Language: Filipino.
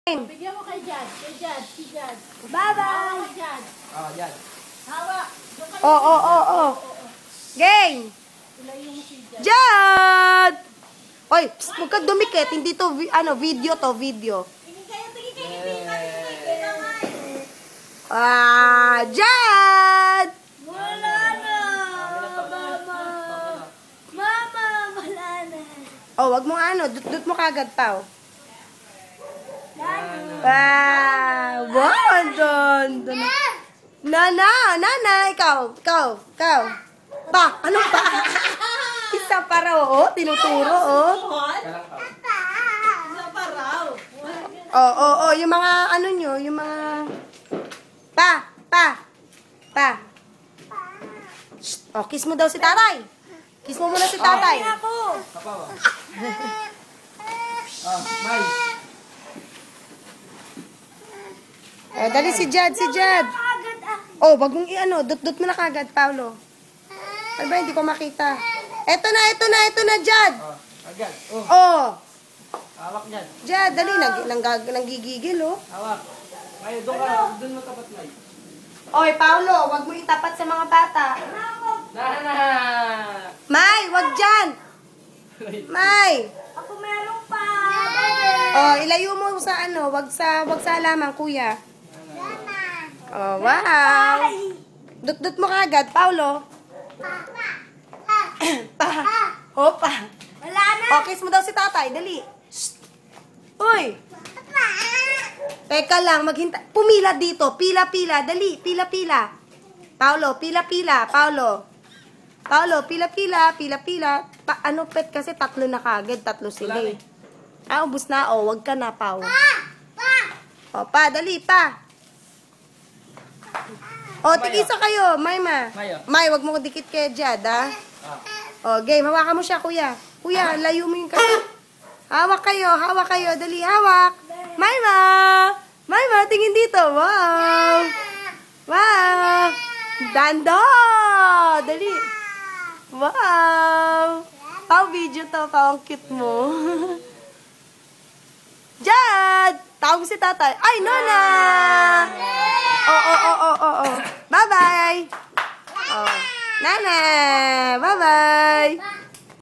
Bigyan mo kay Jad. Si Jad. Bye-bye. Hawa kay Jad. Jad. Hawa. Game. Ilayo mo si Jad. Jad! Oy, huwag ka dumikit. Hindi to, video to, video. Tingin kayo. Jad! Wala na. Mama, wala na. Oh, wag mo dut mo kagad, Pao. Nana, ikaw. Pa, ano pa? Isa pa raw, tinuturo, Isa pa raw. yung mga, yung mga, pa. Shh, kiss mo daw si tatay. Kiss mo muna si tatay. May. Dali si Jad. Oh, wag mong dut mo na kagad, Paolo. Ano ba, hindi ko makita. Eto na, Jad. Agad. Hawak dyan. Jad, dali, nanggigigil, Hawak. May, doon mo tapat, May. Oy, Paolo, wag mo itapat sa mga bata. May, wag dyan. May. Ako meron pa. Ilayo mo sa wag sa halaman, kuya. Wow. Dut mo kagad, Paolo. Hopa. Wala na. Kiss mo daw si tatay, dali. Shh. Uy. Teka lang, maghintay. Pumila dito, pila-pila, dali, pila-pila. Paolo, pila-pila, Paolo, pila-pila. Pet kasi tatlo na kagad, tatlo sila. Ubus na, wag ka na, Pao. Pa, dali, pa. Tigisa kayo, May, wag mo dikit kay Jad, ha? Game, hawakan mo siya, kuya. Kuya, layo mo yung kaya. Hawak kayo, dali, hawak. Mayma, tingin dito. Wow. Dando, dali. Wow. Video to, ang cute mo. Jad, tawag si tatay. Ay, Nona. Bye-bye. Nana, bye-bye.